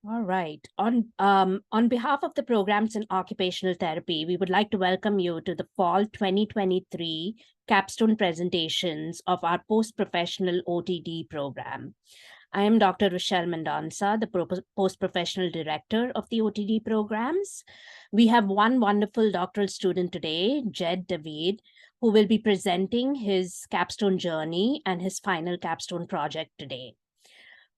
All right. On behalf of the programs in occupational therapy, we would like to welcome you to the fall 2023 Capstone presentations of our post-professional OTD program. I am Dr. Rochelle Mendonça, the post-professional director of the OTD programs. We have one wonderful doctoral student today, Jed David, who will be presenting his capstone journey and his final capstone project today.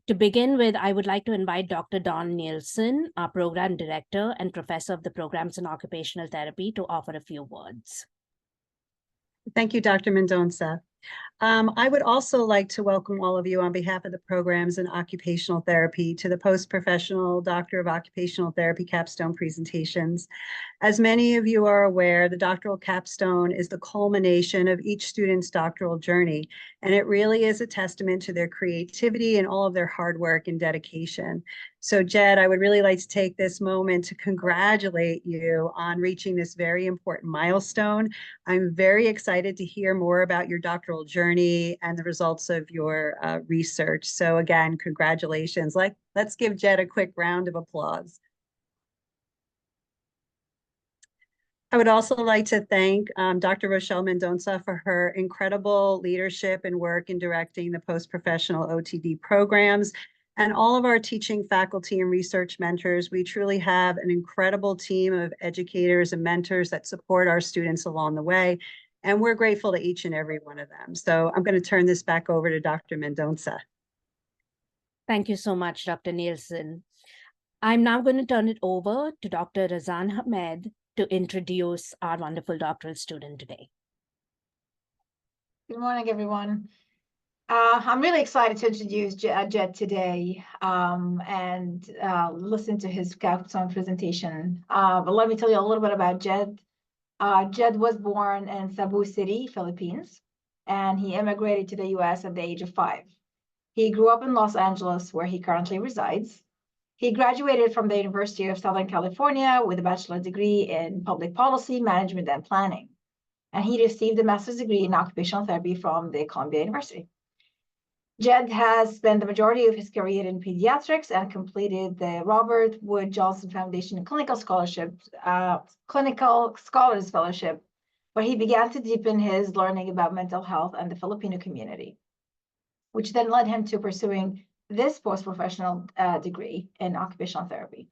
To begin with, I would like to invite Dr. Dawn Nielsen, our program director and professor of the programs in occupational therapy, to offer a few words. Thank you, Dr. Mendonça. I would also like to welcome all of you on behalf of the programs in occupational therapy to the post-professional Doctor of Occupational Therapy capstone presentations. As many of you are aware, the doctoral capstone is the culmination of each student's doctoral journey, and it really is a testament to their creativity and all of their hard work and dedication. So Jed, I would really like to take this moment to congratulate you on reaching this very important milestone. I'm very excited to hear more about your doctoral journey and the results of your research. So again, congratulations. Let's give Jed a quick round of applause. I would also like to thank Dr. Rochelle Mendonça for her incredible leadership and work in directing the post-professional OTD programs, and all of our teaching faculty and research mentors. We truly have an incredible team of educators and mentors that support our students along the way, and we're grateful to each and every one of them. So I'm going to turn this back over to Dr. Mendonça. Thank you so much, Dr. Nielsen. I'm now going to turn it over to Dr. Razan Ahmed to introduce our wonderful doctoral student today. Good morning, everyone. I'm really excited to introduce Jed today and listen to his capstone presentation. But let me tell you a little bit about Jed. Jed was born in Cebu City, Philippines, and he immigrated to the US at the age of 5. He grew up in Los Angeles, where he currently resides. He graduated from the University of Southern California with a bachelor's degree in public policy, management, and planning. And he received a master's degree in occupational therapy from the Columbia University. Jed has spent the majority of his career in pediatrics and completed the Robert Wood Johnson Foundation Clinical Scholars Fellowship, where he began to deepen his learning about mental health and the Filipino community, which then led him to pursuing this post-professional degree in occupational therapy.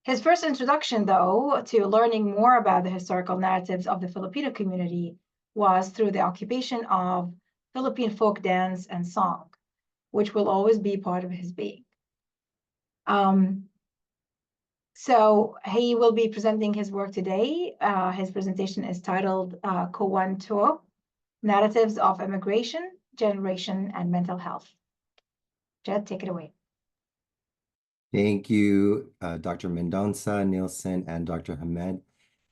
His first introduction, though, to learning more about the historical narratives of the Filipino community was through the occupation of Philippine folk dance and song, which will always be part of his being. So he will be presenting his work today. His presentation is titled Kuwanto, Narratives of Immigration, Generation, and Mental Health. Jed, take it away. Thank you, Dr. Mendonça, Nielsen, and Dr. Ahmed.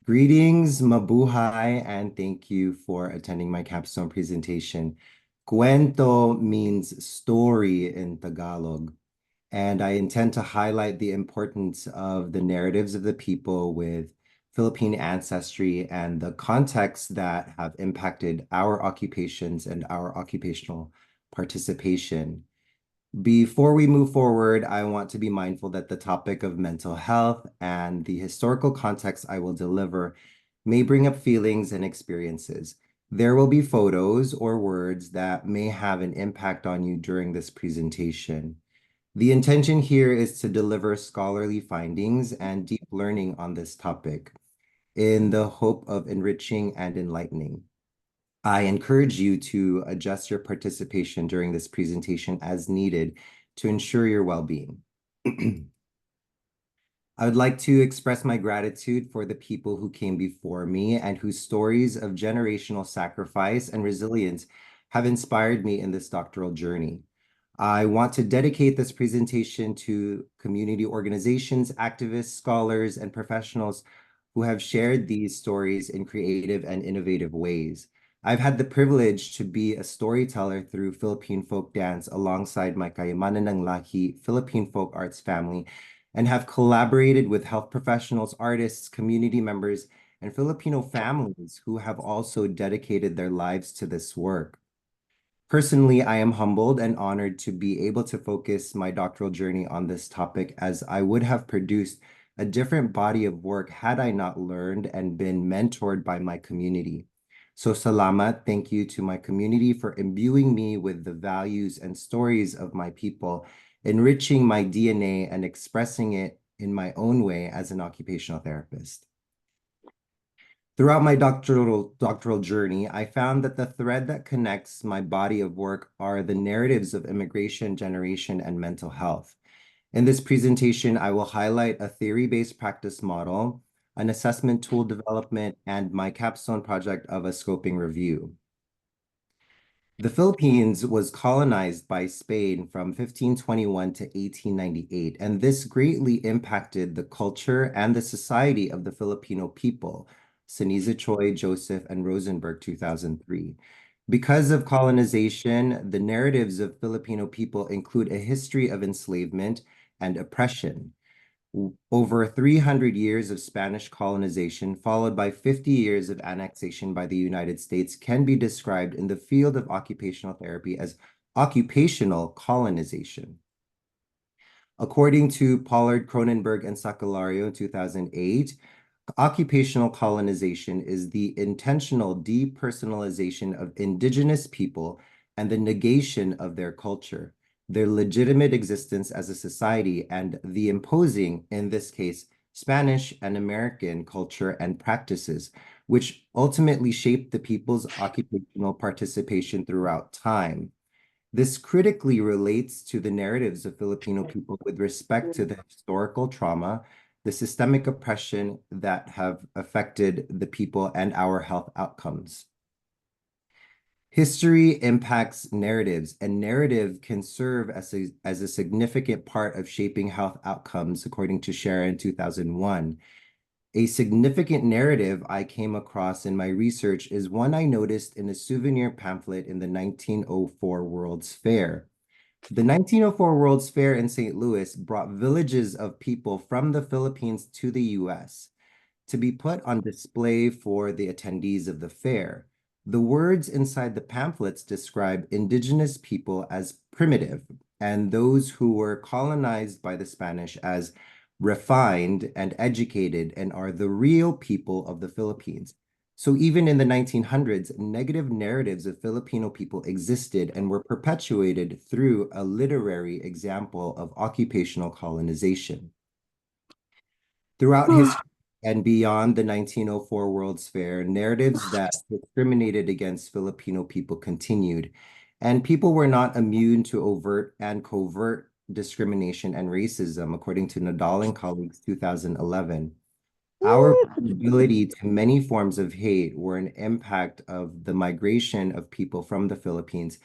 Greetings, mabuhay, and thank you for attending my capstone presentation. Cuento means story in Tagalog, and I intend to highlight the importance of the narratives of the people with Philippine ancestry and the contexts that have impacted our occupations and our occupational participation. Before we move forward, I want to be mindful that the topic of mental health and the historical context I will deliver may bring up feelings and experiences. There will be photos or words that may have an impact on you during this presentation. The intention here is to deliver scholarly findings and deep learning on this topic in the hope of enriching and enlightening. I encourage you to adjust your participation during this presentation as needed to ensure your well-being. I would like to express my gratitude for the people who came before me and whose stories of generational sacrifice and resilience have inspired me in this doctoral journey. I want to dedicate this presentation to community organizations, activists, scholars, and professionals who have shared these stories in creative and innovative ways. I've had the privilege to be a storyteller through Philippine folk dance alongside my Kayamanan ng Lahi Philippine folk arts family, and have collaborated with health professionals, artists, community members, and Filipino families who have also dedicated their lives to this work. Personally, I am humbled and honored to be able to focus my doctoral journey on this topic, as I would have produced a different body of work had I not learned and been mentored by my community. So salamat, thank you to my community for imbuing me with the values and stories of my people, enriching my DNA and expressing it in my own way as an occupational therapist. Throughout my doctoral journey, I found that the thread that connects my body of work are the narratives of immigration, generation, and mental health. In this presentation, I will highlight a theory-based practice model, an assessment tool development, and my capstone project of a scoping review. The Philippines was colonized by Spain from 1521 to 1898, and this greatly impacted the culture and the society of the Filipino people. Sinisa Choi, Joseph, and Rosenberg, 2003. Because of colonization, the narratives of Filipino people include a history of enslavement and oppression. Over 300 years of Spanish colonization, followed by 50 years of annexation by the United States, can be described in the field of occupational therapy as occupational colonization. According to Pollard, Cronenberg, and Sacolario, 2008, occupational colonization is the intentional depersonalization of indigenous people and the negation of their culture, their legitimate existence as a society, and the imposing, in this case, Spanish and American culture and practices, which ultimately shaped the people's occupational participation throughout time. This critically relates to the narratives of Filipino people with respect to the historical trauma, the systemic oppression that have affected the people and our health outcomes. History impacts narratives, and narrative can serve as a significant part of shaping health outcomes, according to Sharon, 2001. A significant narrative I came across in my research is one I noticed in a souvenir pamphlet in the 1904 World's Fair. The 1904 World's Fair in St. Louis brought villages of people from the Philippines to the US to be put on display for the attendees of the fair. The words inside the pamphlets describe indigenous people as primitive and those who were colonized by the Spanish as refined and educated and are the real people of the Philippines. So even in the 1900s, negative narratives of Filipino people existed and were perpetuated through a literary example of occupational colonization. Throughout history and beyond the 1904 World's Fair, narratives that discriminated against Filipino people continued, and people were not immune to overt and covert discrimination and racism, according to Nadal and colleagues, 2011. Our vulnerability to many forms of hate were an impact of the migration of people from the Philippines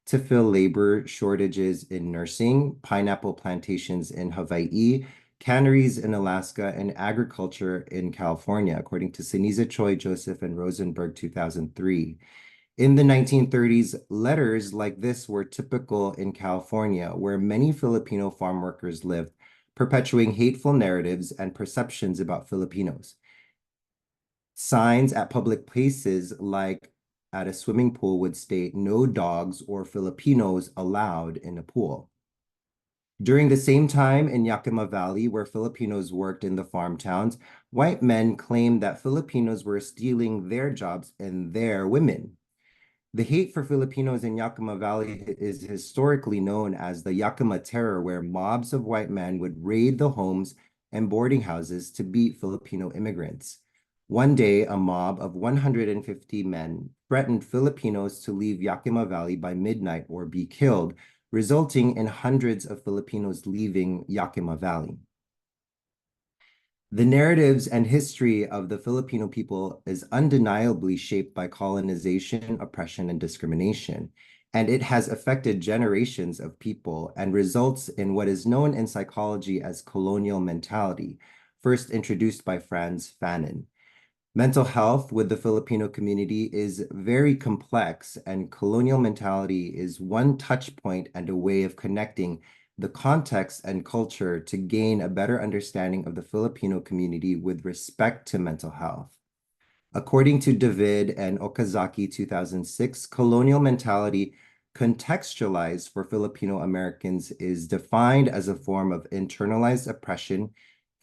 to fill labor shortages in nursing, pineapple plantations in Hawaii, canneries in Alaska, and agriculture in California, according to Sinisa Choi, Joseph, and Rosenberg, 2003. In the 1930s, letters like this were typical in California, where many Filipino farm workers lived, perpetuating hateful narratives and perceptions about Filipinos. Signs at public places, like at a swimming pool, would state "no dogs or Filipinos allowed in a pool." During the same time in Yakima Valley, where Filipinos worked in the farm towns, white men claimed that Filipinos were stealing their jobs and their women. The hate for Filipinos in Yakima Valley is historically known as the Yakima Terror, where mobs of white men would raid the homes and boarding houses to beat Filipino immigrants. One day, a mob of 150 men threatened Filipinos to leave Yakima Valley by midnight or be killed, resulting in hundreds of Filipinos leaving Yakima Valley. The narratives and history of the Filipino people is undeniably shaped by colonization, oppression, and discrimination, and it has affected generations of people and results in what is known in psychology as colonial mentality, first introduced by Franz Fanon. Mental health with the Filipino community is very complex, and colonial mentality is one touch point and a way of connecting the context and culture to gain a better understanding of the Filipino community with respect to mental health. According to David and Okazaki, 2006, colonial mentality contextualized for Filipino Americans is defined as a form of internalized oppression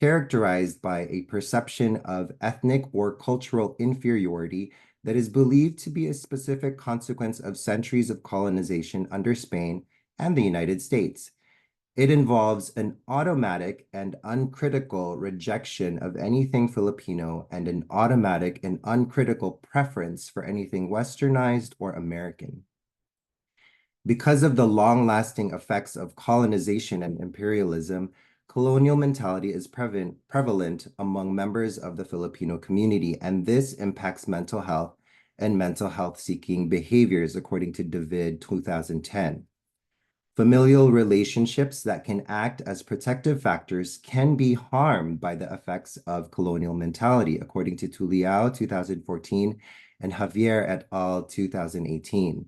characterized by a perception of ethnic or cultural inferiority that is believed to be a specific consequence of centuries of colonization under Spain and the United States. It involves an automatic and uncritical rejection of anything Filipino and an automatic and uncritical preference for anything Westernized or American. Because of the long-lasting effects of colonization and imperialism, colonial mentality is prevalent among members of the Filipino community, and this impacts mental health and mental health-seeking behaviors, according to David 2010. Familial relationships that can act as protective factors can be harmed by the effects of colonial mentality, according to Tuliao 2014 and Javier et al. 2018.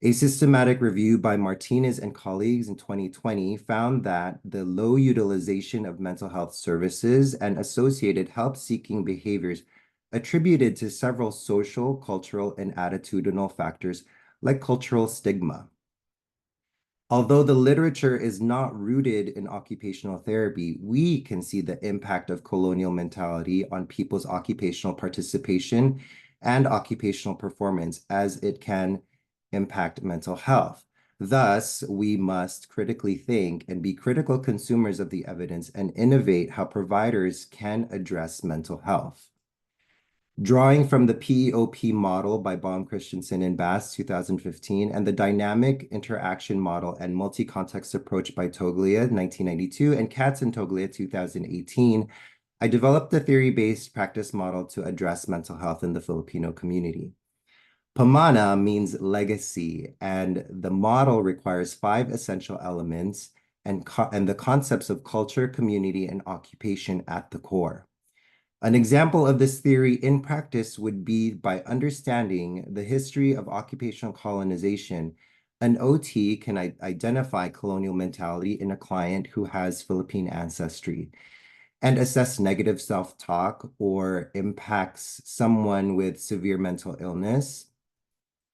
A systematic review by Martinez and colleagues in 2020 found that the low utilization of mental health services and associated help-seeking behaviors attributed to several social, cultural, and attitudinal factors like cultural stigma. Although the literature is not rooted in occupational therapy, we can see the impact of colonial mentality on people's occupational participation and occupational performance as it can impact mental health. Thus, we must critically think and be critical consumers of the evidence and innovate how providers can address mental health. Drawing from the PEOP model by Baum, Christensen, and Bass, 2015, and the dynamic interaction model and multi-context approach by Toglia, 1992, and Katz and Toglia, 2018, I developed the theory-based practice model to address mental health in the Filipino community. Pamana means legacy, and the model requires 5 essential elements and the concepts of culture, community, and occupation at the core. An example of this theory in practice would be by understanding the history of occupational colonization. An OT can identify colonial mentality in a client who has Philippine ancestry and assess negative self-talk or impacts someone with severe mental illness,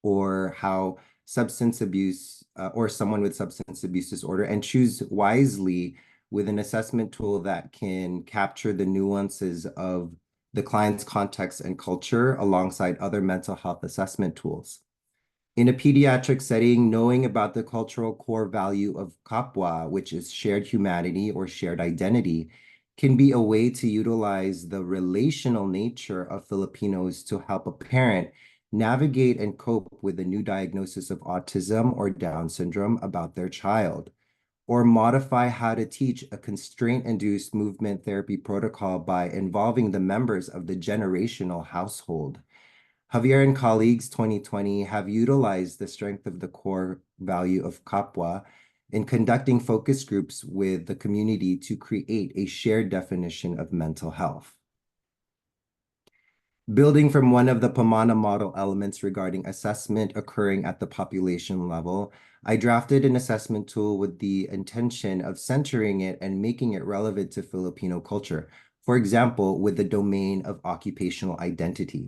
or how substance abuse or someone with substance abuse disorder, and choose wisely with an assessment tool that can capture the nuances of the client's context and culture alongside other mental health assessment tools. In a pediatric setting, knowing about the cultural core value of kapwa, which is shared humanity or shared identity, can be a way to utilize the relational nature of Filipinos to help a parent navigate and cope with a new diagnosis of autism or Down syndrome about their child, or modify how to teach a constraint-induced movement therapy protocol by involving the members of the generational household. Javier and colleagues 2020 have utilized the strength of the core value of kapwa in conducting focus groups with the community to create a shared definition of mental health. Building from one of the Pamana model elements regarding assessment occurring at the population level, I drafted an assessment tool with the intention of centering it and making it relevant to Filipino culture, for example, with the domain of occupational identity.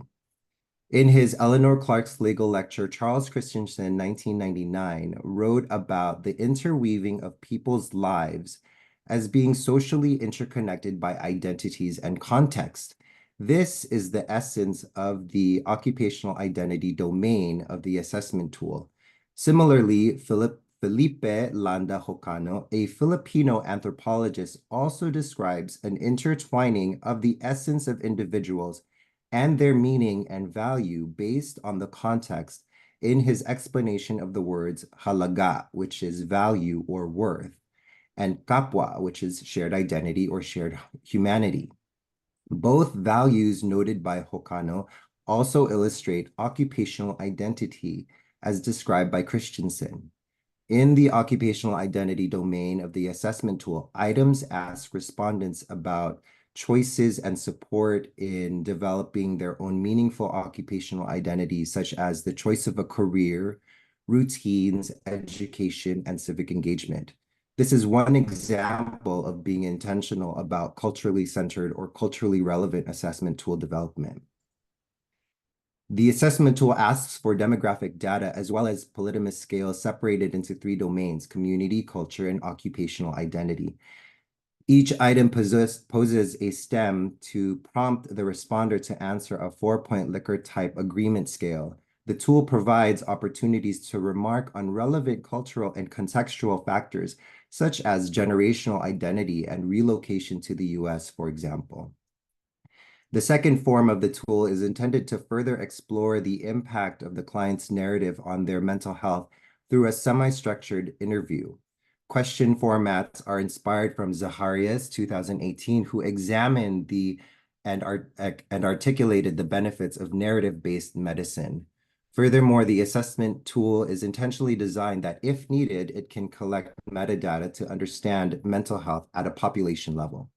In his Eleanor Clark's legal lecture, Charles Christensen, 1999, wrote about the interweaving of people's lives as being socially interconnected by identities and context. This is the essence of the occupational identity domain of the assessment tool. Similarly, Felipe Landa Jocano, a Filipino anthropologist, also describes an intertwining of the essence of individuals and their meaning and value based on the context in his explanation of the words halaga, which is value or worth, and kapwa, which is shared identity or shared humanity. Both values noted by Jocano also illustrate occupational identity as described by Christensen. In the occupational identity domain of the assessment tool, items ask respondents about choices and support in developing their own meaningful occupational identities, such as the choice of a career, routines, education, and civic engagement. This is one example of being intentional about culturally centered or culturally relevant assessment tool development. The assessment tool asks for demographic data as well as polytomous scales separated into 3 domains: community, culture, and occupational identity. Each item poses a stem to prompt the responder to answer a 4-point Likert type agreement scale. The tool provides opportunities to remark on relevant cultural and contextual factors, such as generational identity and relocation to the US, for example. The second form of the tool is intended to further explore the impact of the client's narrative on their mental health through a semi-structured interview. Question formats are inspired from Zaharia's 2018, who examined and articulated the benefits of narrative-based medicine. Furthermore, the assessment tool is intentionally designed that, if needed, it can collect metadata to understand mental health at a population level.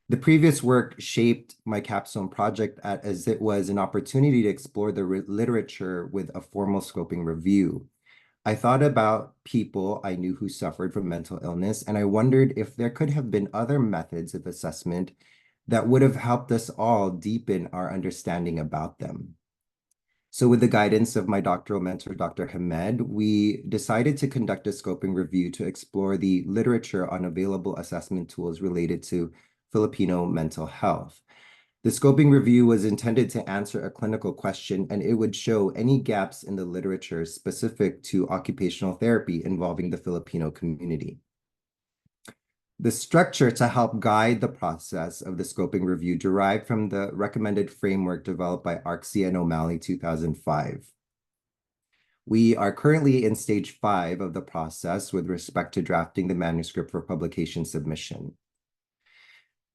The previous work shaped my capstone project as it was an opportunity to explore the literature with a formal scoping review. I thought about people I knew who suffered from mental illness, and I wondered if there could have been other methods of assessment that would have helped us all deepen our understanding about them. So with the guidance of my doctoral mentor, Dr. Hamed, we decided to conduct a scoping review to explore the literature on available assessment tools related to Filipino mental health. The scoping review was intended to answer a clinical question, and it would show any gaps in the literature specific to occupational therapy involving the Filipino community. The structure to help guide the process of the scoping review derived from the recommended framework developed by Arksey and O'Malley 2005. We are currently in stage 5 of the process with respect to drafting the manuscript for publication submission.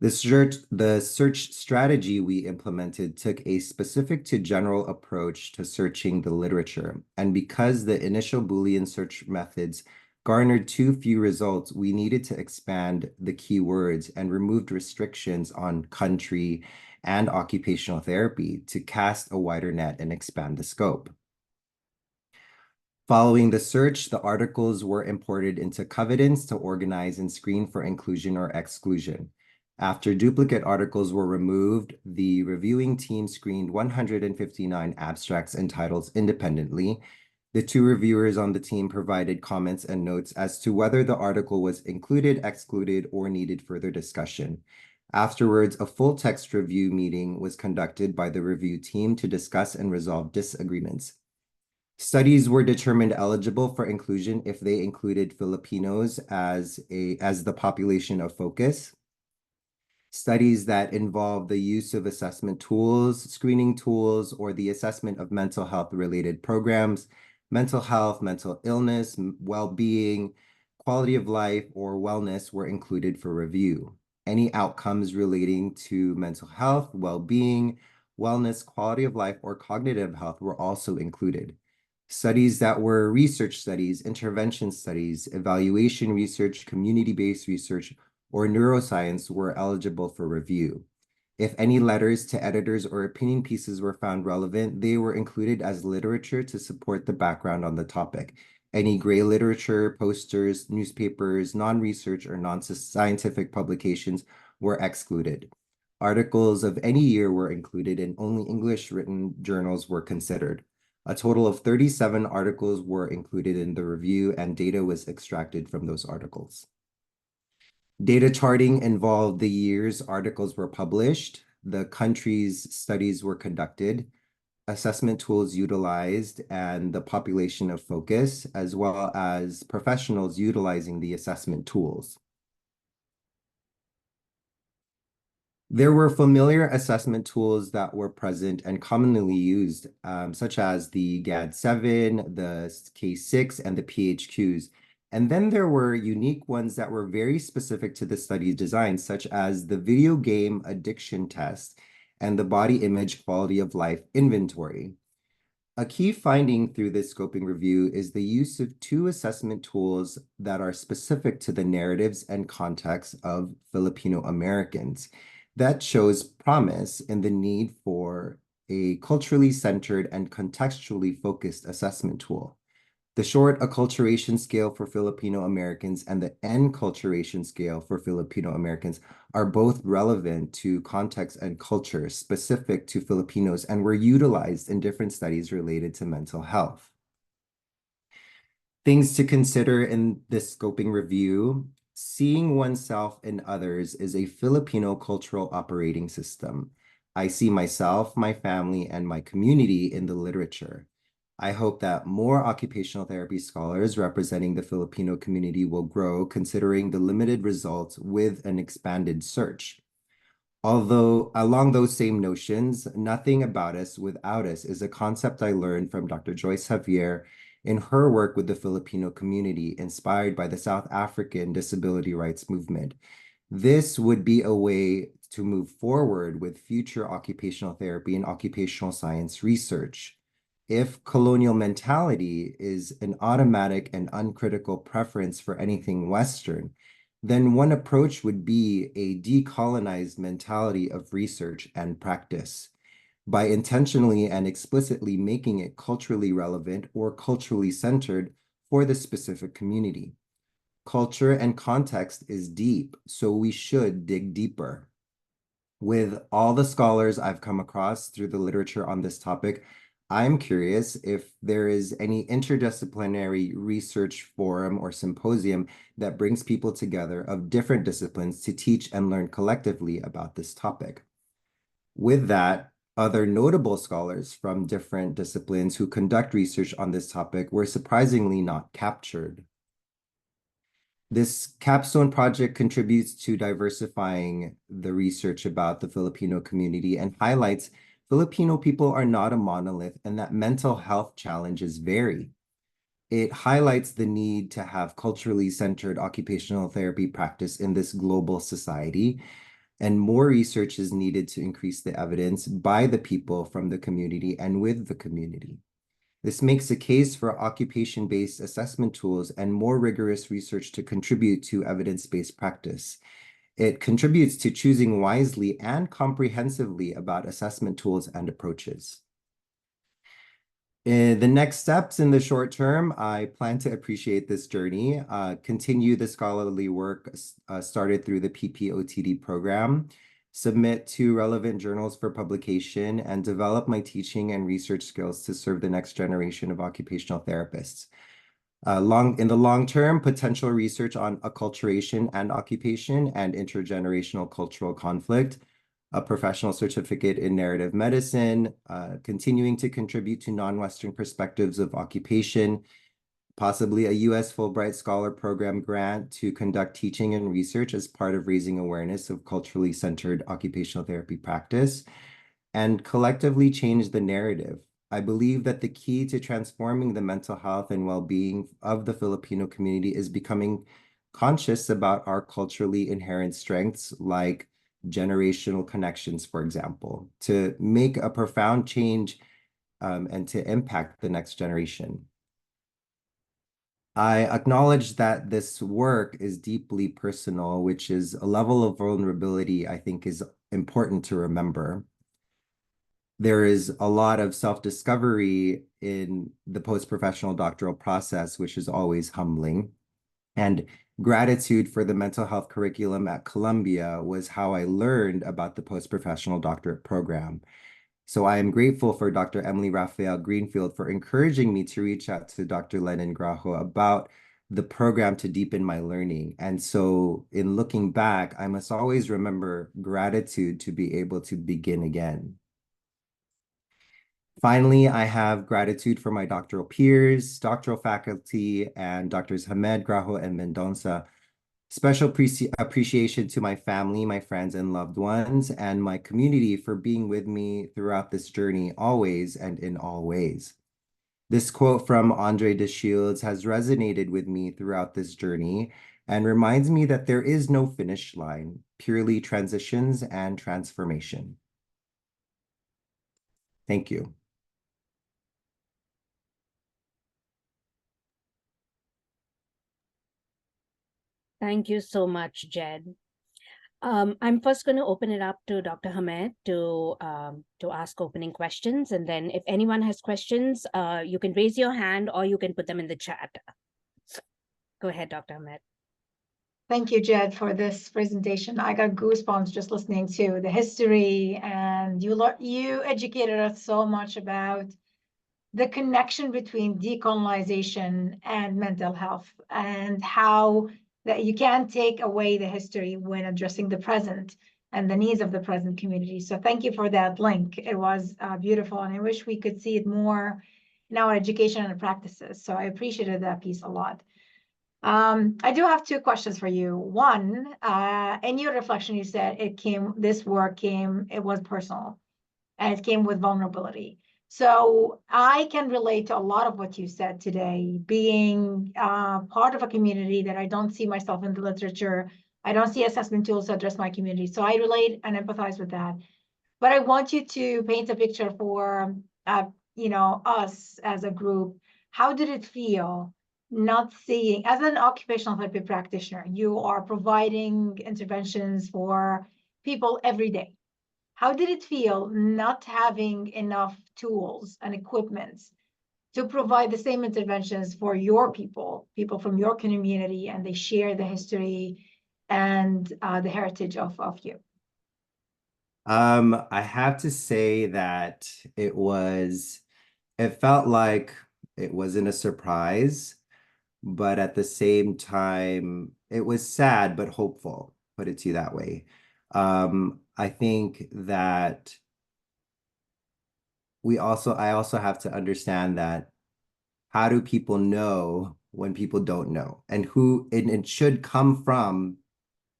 The search strategy we implemented took a specific to general approach to searching the literature. And because the initial Boolean search methods garnered too few results, we needed to expand the keywords and removed restrictions on country and occupational therapy to cast a wider net and expand the scope. Following the search, the articles were imported into Covidence to organize and screen for inclusion or exclusion. After duplicate articles were removed, the reviewing team screened 159 abstracts and titles independently. The 2 reviewers on the team provided comments and notes as to whether the article was included, excluded, or needed further discussion. Afterwards, a full text review meeting was conducted by the review team to discuss and resolve disagreements. Studies were determined eligible for inclusion if they included Filipinos as the population of focus. Studies that involve the use of assessment tools, screening tools, or the assessment of mental health related programs, mental health, mental illness, well-being, quality of life, or wellness were included for review. Any outcomes relating to mental health, well-being, wellness, quality of life, or cognitive health were also included. Studies that were research studies, intervention studies, evaluation research, community-based research, or neuroscience were eligible for review. If any letters to editors or opinion pieces were found relevant, they were included as literature to support the background on the topic. Any gray literature, posters, newspapers, non-research or non-scientific publications were excluded. Articles of any year were included and only English written journals were considered. A total of 37 articles were included in the review and data was extracted from those articles. Data charting involved the years articles were published, the countries studies were conducted, assessment tools utilized, and the population of focus, as well as professionals utilizing the assessment tools. There were familiar assessment tools that were present and commonly used, such as the GAD-7, the K6, and the PHQs. And then there were unique ones that were very specific to the study's design, such as the video game addiction test and the body image quality of life inventory. A key finding through this scoping review is the use of 2 assessment tools that are specific to the narratives and context of Filipino Americans. That shows promise in the need for a culturally centered and contextually focused assessment tool. The short acculturation scale for Filipino Americans and the enculturation scale for Filipino Americans are both relevant to context and culture specific to Filipinos and were utilized in different studies related to mental health. Things to consider in this scoping review: seeing oneself in others is a Filipino cultural operating system. I see myself, my family, and my community in the literature. I hope that more occupational therapy scholars representing the Filipino community will grow, considering the limited results with an expanded search. Although along those same notions, nothing about us without us is a concept I learned from Dr. Joyce Javier in her work with the Filipino community, inspired by the South African disability rights movement. This would be a way to move forward with future occupational therapy and occupational science research. If colonial mentality is an automatic and uncritical preference for anything Western, then one approach would be a decolonized mentality of research and practice by intentionally and explicitly making it culturally relevant or culturally centered for the specific community. Culture and context is deep, so we should dig deeper. With all the scholars I've come across through the literature on this topic, I'm curious if there is any interdisciplinary research forum or symposium that brings people together of different disciplines to teach and learn collectively about this topic. With that, other notable scholars from different disciplines who conduct research on this topic were surprisingly not captured. This capstone project contributes to diversifying the research about the Filipino community and highlights Filipino people are not a monolith and that mental health challenges vary. It highlights the need to have culturally centered occupational therapy practice in this global society, and more research is needed to increase the evidence by the people from the community and with the community. This makes a case for occupation-based assessment tools and more rigorous research to contribute to evidence-based practice. It contributes to choosing wisely and comprehensively about assessment tools and approaches. In the next steps in the short term, I plan to appreciate this journey, continue the scholarly work started through the PPOTD program, submit to relevant journals for publication, and develop my teaching and research skills to serve the next generation of occupational therapists. In the long term, potential research on acculturation and occupation and intergenerational cultural conflict, a professional certificate in narrative medicine, continuing to contribute to non-Western perspectives of occupation, possibly a U.S. Fulbright Scholar Program grant to conduct teaching and research as part of raising awareness of culturally centered occupational therapy practice, and collectively change the narrative. I believe that the key to transforming the mental health and well-being of the Filipino community is becoming conscious about our culturally inherent strengths, like generational connections, for example, to make a profound change and to impact the next generation. I acknowledge that this work is deeply personal, which is a level of vulnerability I think is important to remember. There is a lot of self-discovery in the post-professional doctoral process, which is always humbling. And gratitude for the mental health curriculum at Columbia was how I learned about the post-professional doctorate program. So I am grateful for Dr. Emily Raphael Greenfield for encouraging me to reach out to Dr. Lennon Grajo about the program to deepen my learning. And so in looking back, I must always remember gratitude to be able to begin again. Finally, I have gratitude for my doctoral peers, doctoral faculty, and Drs. Hamed, Grajo, and Mendonça. Special appreciation to my family, my friends, and loved ones, and my community for being with me throughout this journey, always and in all ways. This quote from Andre de Shields has resonated with me throughout this journey and reminds me that there is no finish line, purely transitions and transformation. Thank you. Thank you so much, Jed. I'm first going to open it up to Dr. Hamed to ask opening questions, and then if anyone has questions, you can raise your hand or you can put them in the chat. Go ahead, Dr. Hamed. Thank you, Jed, for this presentation. I got goosebumps just listening to the history, and you educated us so much about the connection between decolonization and mental health, and how that you can't take away the history when addressing the present and the needs of the present community. So thank you for that link. It was beautiful, and I wish we could see it more in our education and practices. So I appreciated that piece a lot. I do have two questions for you. One, in your reflection, you said this work it was personal, and it came with vulnerability. So I can relate to a lot of what you said today, being part of a community that I don't see myself in the literature. I don't see assessment tools to address my community. So I relate and empathize with that. But I want you to paint a picture for us as a group. How did it feel not seeing, as an occupational therapy practitioner, you are providing interventions for people every day. How did it feel not having enough tools and equipment to provide the same interventions for your people from your community, and they share the history and the heritage of you? I have to say that it felt like it wasn't a surprise, but at the same time, it was sad but hopeful, put it to you that way. I think that I also have to understand that how do people know when people don't know? And it should come from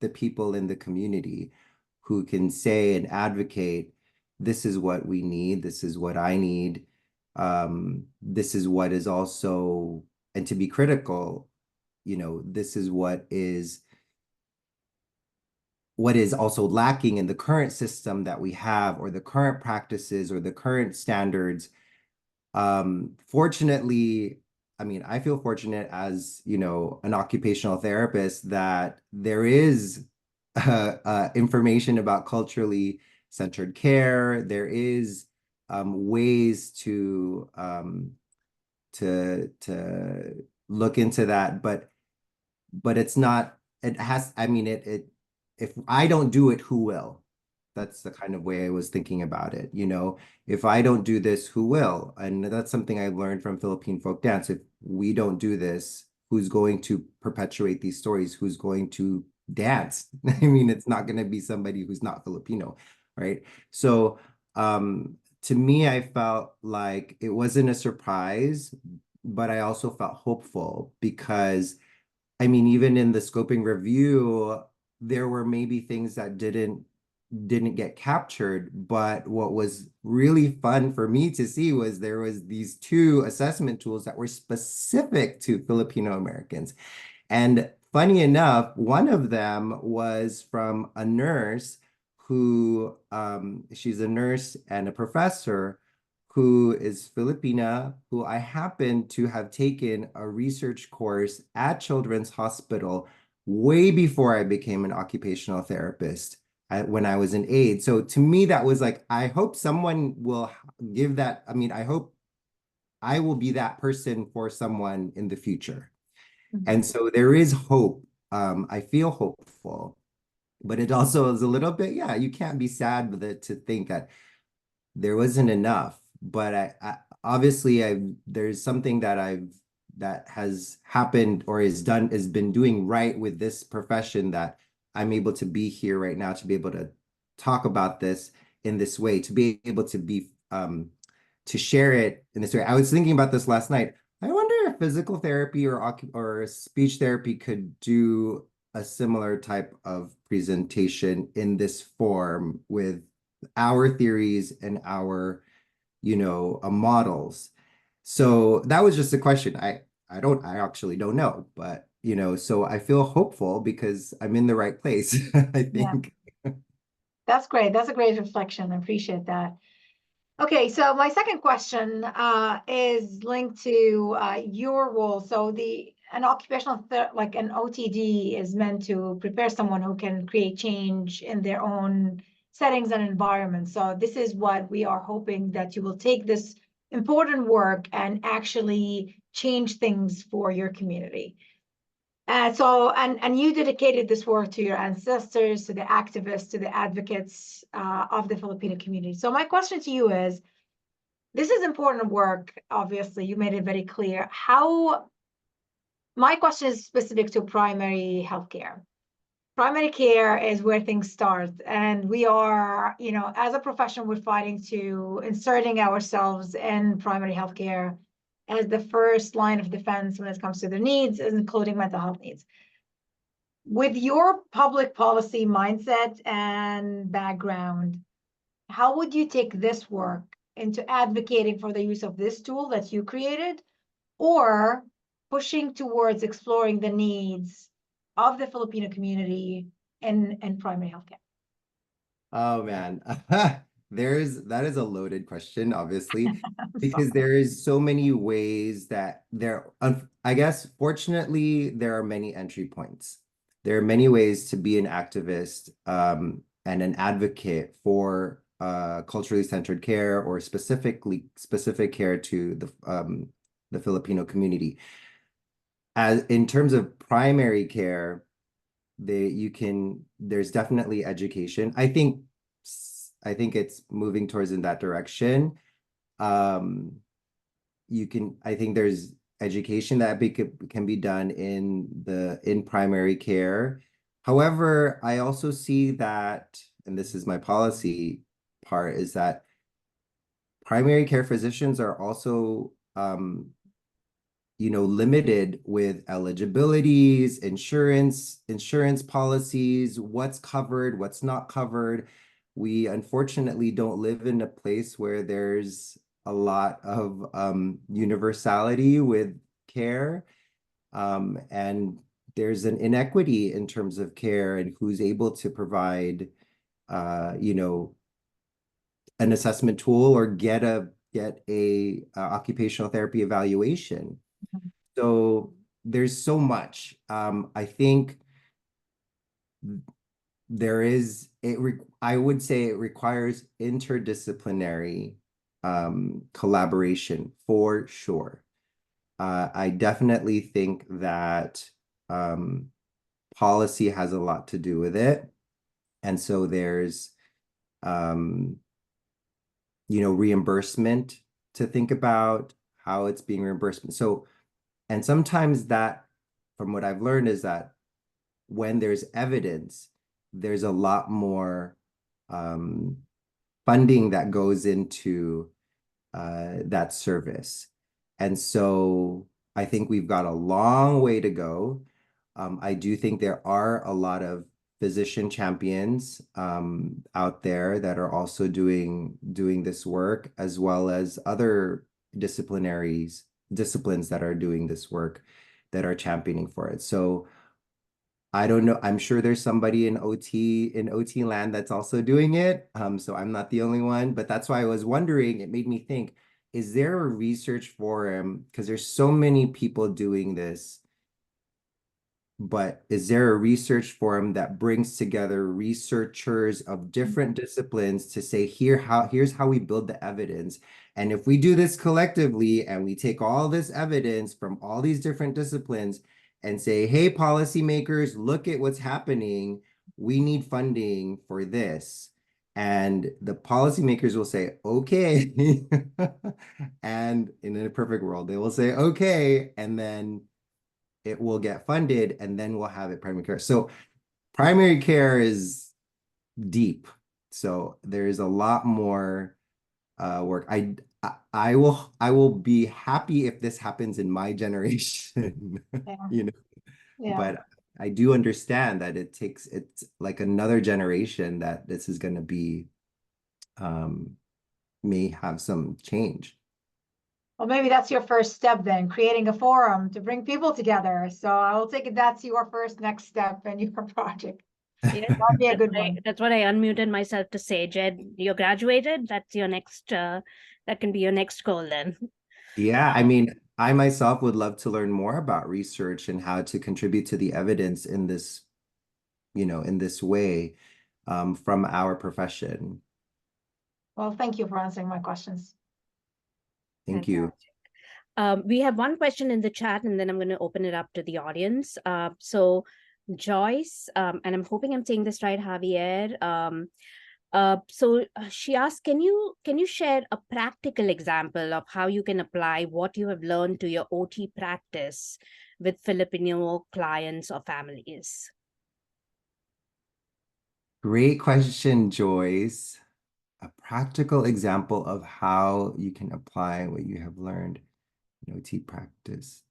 the people in the community who can say and advocate, this is what we need, this is what I need, this is what is also, and to be critical, this is what is also lacking in the current system that we have, or the current practices, or the current standards. Fortunately, I mean, I feel fortunate as, an occupational therapist that there is information about culturally centered care. There is ways to look into that, but it's not, I mean, if I don't do it, who will? That's the kind of way I was thinking about it. If I don't do this, who will? And that's something I learned from Philippine folk dance. If we don't do this, who's going to perpetuate these stories? Who's going to dance? I mean, it's not going to be somebody who's not Filipino, right? So to me, I felt like it wasn't a surprise, but I also felt hopeful because, I mean, even in the scoping review, there were maybe things that didn't get captured, but what was really fun for me to see was there was these two assessment tools that were specific to Filipino Americans. And funny enough, one of them was from a nurse who, she's a nurse and a professor who is Filipina, who I happened to have taken a research course at Children's Hospital way before I became an occupational therapist when I was an aide. So to me, that was like, I hope someone will give that. I mean, I hope I will be that person for someone in the future. And so there is hope. I feel hopeful, but it also is a little bit, yeah, you can't be sad with it to think that there wasn't enough. But obviously there's something that has happened or has been doing right with this profession, that I'm able to be here right now, to be able to talk about this in this way, to be able to share it in this way. I was thinking about this last night. I wonder if physical therapy or speech therapy could do a similar type of presentation in this form with our theories and our, models. So that was just a question. I actually don't know, but so I feel hopeful because I'm in the right place, I think. Yeah. That's great. That's a great reflection. I appreciate that. Okay, so my second question is linked to your role. So an like an OTD is meant to prepare someone who can create change in their own settings and environments. So this is what we are hoping, that you will take this important work and actually change things for your community. And you dedicated this work to your ancestors, to the activists, to the advocates of the Filipino community. So my question to you is, this is important work, obviously, you made it very clear. My question is specific to primary healthcare. Primary care is where things start. And we are, as a profession, we're fighting to inserting ourselves in primary healthcare as the first line of defense when it comes to their needs, including mental health needs. With your public policy mindset and background, how would you take this work into advocating for the use of this tool that you created, or pushing towards exploring the needs of the Filipino community in primary healthcare? Oh man, that is a loaded question, obviously, because there is so many ways that I guess, fortunately, there are many entry points. There are many ways to be an activist and an advocate for culturally centered care, or specific care to the Filipino community. As in terms of primary care, there's definitely education. I think it's moving towards in that direction. I think there's education that can be done in primary care. However, I also see that, and this is my policy part, is that primary care physicians are also limited with eligibilities, insurance policies, what's covered, what's not covered. We unfortunately don't live in a place where there's a lot of universality with care. And there's an inequity in terms of care and who's able to provide, an assessment tool or get a occupational therapy evaluation. So there's so much. I think I would say it requires interdisciplinary collaboration for sure. I definitely think that policy has a lot to do with it. And so there's, reimbursement to think about, how it's being reimbursed. So, and sometimes that, from what I've learned, is that when there's evidence, there's a lot more funding that goes into that service. And so I think we've got a long way to go. I do think there are a lot of physician champions out there that are also doing this work, as well as other disciplines that are doing this work, that are championing for it. So I don't know. I'm sure there's somebody in OT land that's also doing it. So I'm not the only one, but that's why I was wondering, it made me think, is there a research forum? Because there's so many people doing this, but is there a research forum that brings together researchers of different disciplines to say, here's how we build the evidence. And if we do this collectively and we take all this evidence from all these different disciplines and say, hey, policymakers, look at what's happening. We need funding for this. And the policymakers will say, okay. And in a perfect world, they will say, okay. And then it will get funded, and then we'll have it primary care. So primary care is deep. So there's a lot more work. I will be happy if this happens in my generation, Yeah. But I do understand that it's like another generation that this is going to be, may have some change. Well, maybe that's your first step then, creating a forum to bring people together. So I will take it that's your first next step in your project. Yes, That'd be a good one. that's what I unmuted myself to say. Jed, you're graduated. That's your next, that can be your next goal then. Yeah, I mean, I myself would love to learn more about research and how to contribute to the evidence in this, in this way, from our profession. Well, thank you for answering my questions. Thank you. We have one question in the chat, and then I'm going to open it up to the audience. So Joyce, and I'm hoping I'm saying this right, Javier. She asked, can you share a practical example of how you can apply what you have learned to your OT practice with Filipino clients or families? Great question, Joyce. A practical example of how you can apply what you have learned in OT practice.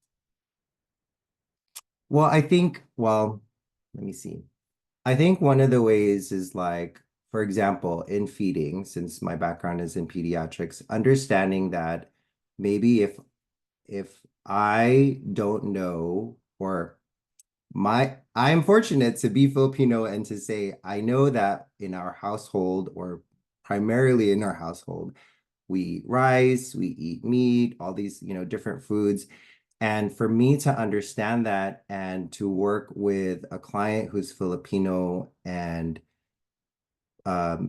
Well, let me see. I think one of the ways is like, for example, in feeding, since my background is in pediatrics, understanding that maybe if I don't know, or I'm fortunate to be Filipino and to say, I know that in our household, or primarily in our household, we eat rice, we eat meat, all these, different foods. And for me to understand that and to work with a client who's Filipino and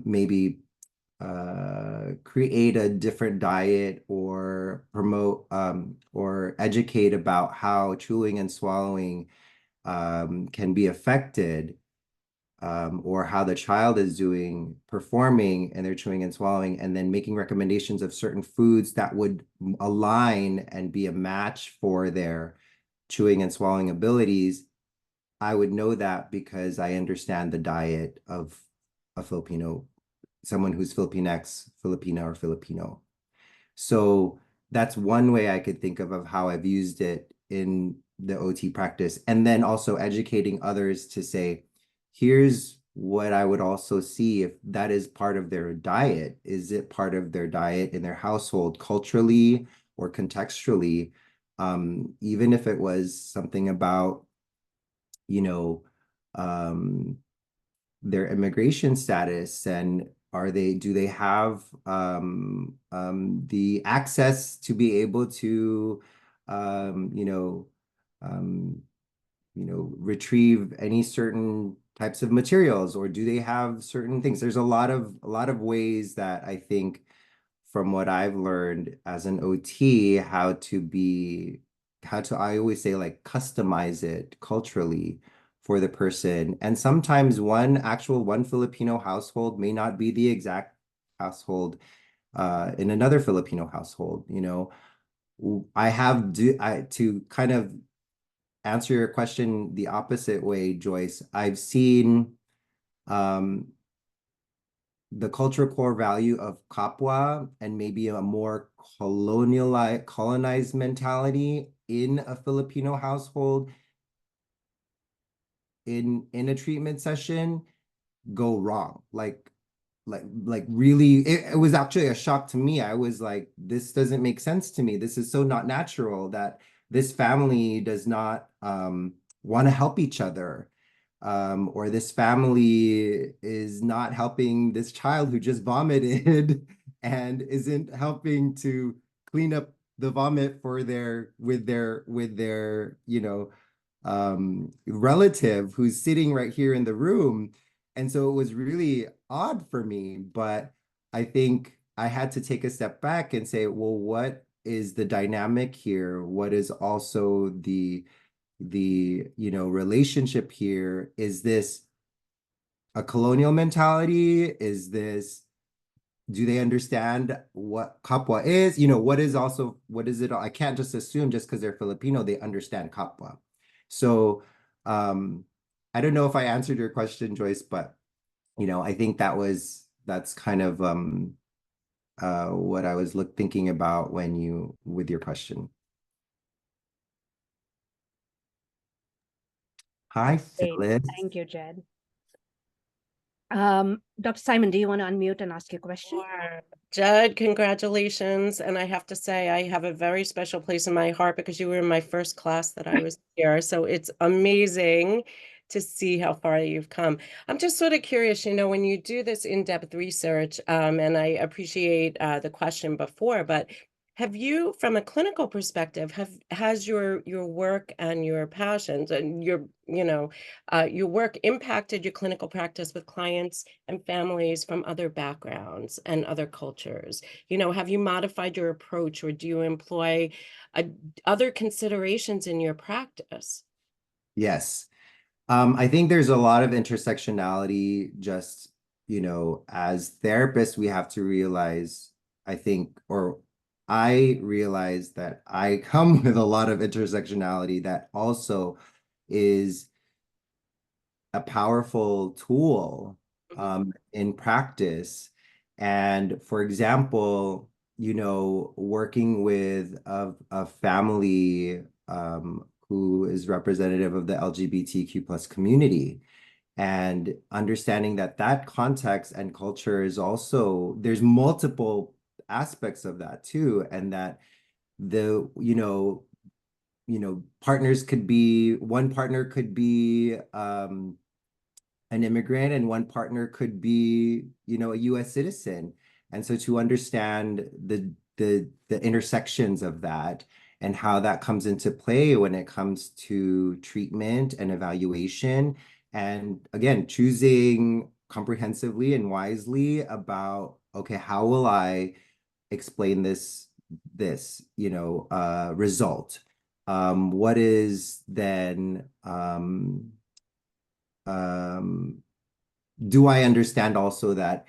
maybe create a different diet or promote or educate about how chewing and swallowing can be affected, or how the child is performing and they're chewing and swallowing, and then making recommendations of certain foods that would align and be a match for their chewing and swallowing abilities. I would know that because I understand the diet of a Filipino, someone who's Filipinx, Filipina, or Filipino. So that's one way I could think of how I've used it in the OT practice. And then also educating others to say, here's what I would also see if that is part of their diet. Is it part of their diet in their household, culturally or contextually? Even if it was something about, their immigration status, and do they have the access to be able to um, retrieve any certain types of materials, or do they have certain things? There's a lot of ways that I think, from what I've learned as an OT, I always say, like, customize it culturally for the person. And sometimes one Filipino household may not be the exact household in another Filipino household. To kind of answer your question the opposite way, Joyce, I've seen the cultural core value of kapwa and maybe a more colonized mentality in a Filipino household in a treatment session go wrong. Like really, it was actually a shock to me. I was like, this doesn't make sense to me. This is so not natural that this family does not want to help each other. Or this family is not helping this child who just vomited and isn't helping to clean up the vomit for with their relative who's sitting right here in the room. And so it was really odd for me, but I think I had to take a step back and say, well, what is the dynamic here? What is also the relationship here? Is this a colonial mentality? Do they understand what kapwa is? What is it? I can't just assume just because they're Filipino, they understand kapwa. So I don't know if I answered your question, Joyce, but I think that's kind of what I was thinking about with your question. Hi, Phyllis. Thank you, Jed. Dr. Simon, do you want to unmute and ask your question? Sure. Jed, congratulations. And I have to say, I have a very special place in my heart because you were in my first class that I was here. So it's amazing to see how far you've come. I'm just sort of curious, when you do this in-depth research, and I appreciate the question before, but have you, from a clinical perspective, has your work and your passions and your work impacted your clinical practice with clients and families from other backgrounds and other cultures? Have you modified your approach, or do you employ other considerations in your practice? Yes. I think there's a lot of intersectionality just, as therapists, we have to realize, I realize that I come with a lot of intersectionality that also is a powerful tool in practice. And for example, working with a family who is representative of the LGBTQ plus community, and understanding that context and culture is also, there's multiple aspects of that too, and that the partners could be, one partner could be an immigrant, and one partner could be a US citizen. And so to understand the intersections of that and how that comes into play when it comes to treatment and evaluation, and again, choosing comprehensively and wisely about, okay, how will I explain this result? What is then do I understand also that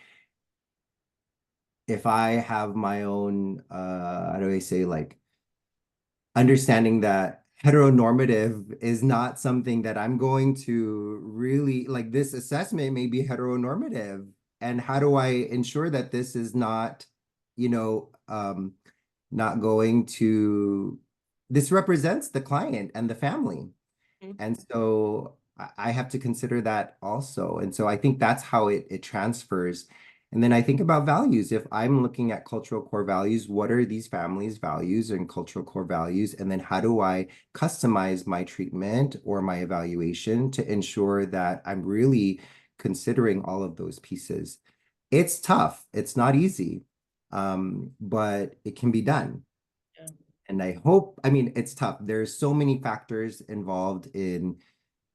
if I have my own, how do I say, like, understanding that heteronormative is not something that I'm going to really, like, this assessment may be heteronormative, and how do I ensure that this is not, not going to, this represents the client and the family. And so I have to consider that also. And so I think that's how it transfers. And then I think about values. If I'm looking at cultural core values, what are these families' values and cultural core values? And then how do I customize my treatment or my evaluation to ensure that I'm really considering all of those pieces? It's tough. It's not easy, but it can be done. Yeah. And I mean, it's tough. There's so many factors involved in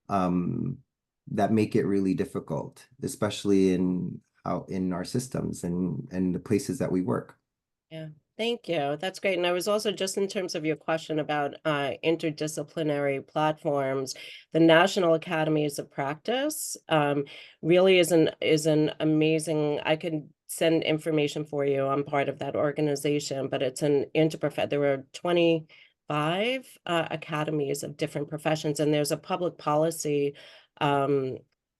that make it really difficult, especially in our systems and the places that we work. Yeah, thank you. That's great. And I was also, just in terms of your question about interdisciplinary platforms, the National Academies of Practice really is an amazing, I can send information for you. I'm part of that organization, but it's an there are 25 academies of different professions, and there's a public policy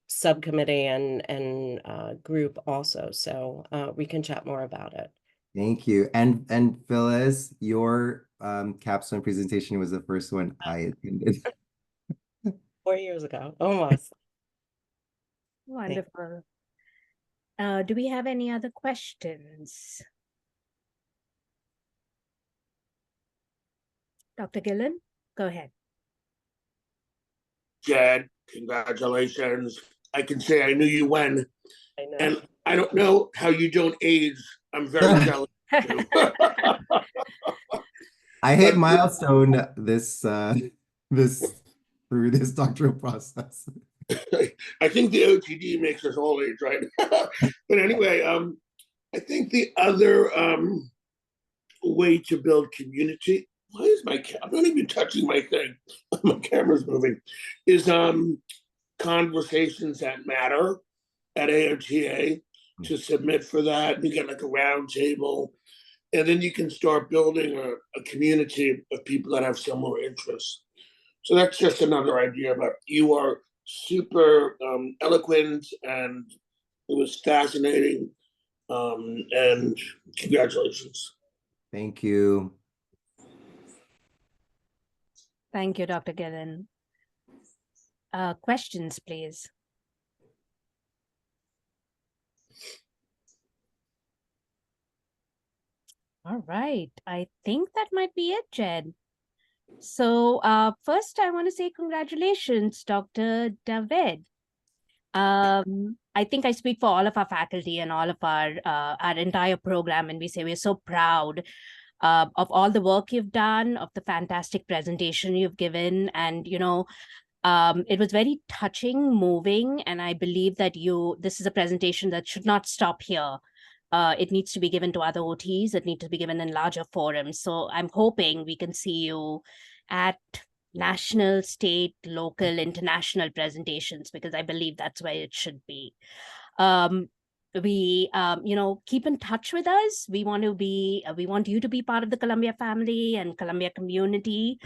subcommittee and group also. So we can chat more about it. Thank you. And Phyllis, your capstone presentation was the first one I attended. 4 years ago, almost. Wonderful. Do we have any other questions? Dr. Gillen, go ahead. Jed, congratulations. I can say I knew you when, I know. and I don't know how you don't age. I'm very jealous. I hit milestone this through this doctoral process. I think the OTD makes us all age, right? But anyway, I think the other way to build community, why is I'm not even touching my thing, my camera's moving, is conversations that matter at AOTA, to submit for that. You get like a round table, and then you can start building a community of people that have similar interests. So that's just another idea, but you are super eloquent, and it was fascinating, and congratulations. Thank you. Thank you, Dr. Gillen. Questions, please. All right. I think that might be it, Jed. So first, I want to say congratulations, Dr. David. I think I speak for all of our faculty and all of our entire program, and we say we're so proud of all the work you've done, of the fantastic presentation you've given. And, it was very touching, moving, and I believe that this is a presentation that should not stop here. It needs to be given to other OTs. It needs to be given in larger forums. So I'm hoping we can see you at national, state, local, international presentations, because I believe that's where it should be. We keep in touch with us. We want you to be part of the Columbia family and Columbia community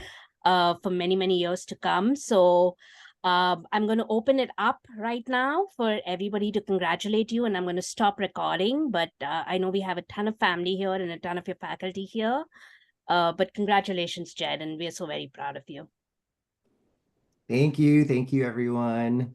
for many, many years to come. So I'm going to open it up right now for everybody to congratulate you, and I'm going to stop recording. But I know we have a ton of family here and a ton of your faculty here. But congratulations, Jed, and we are so very proud of you. Thank you. Thank you, everyone.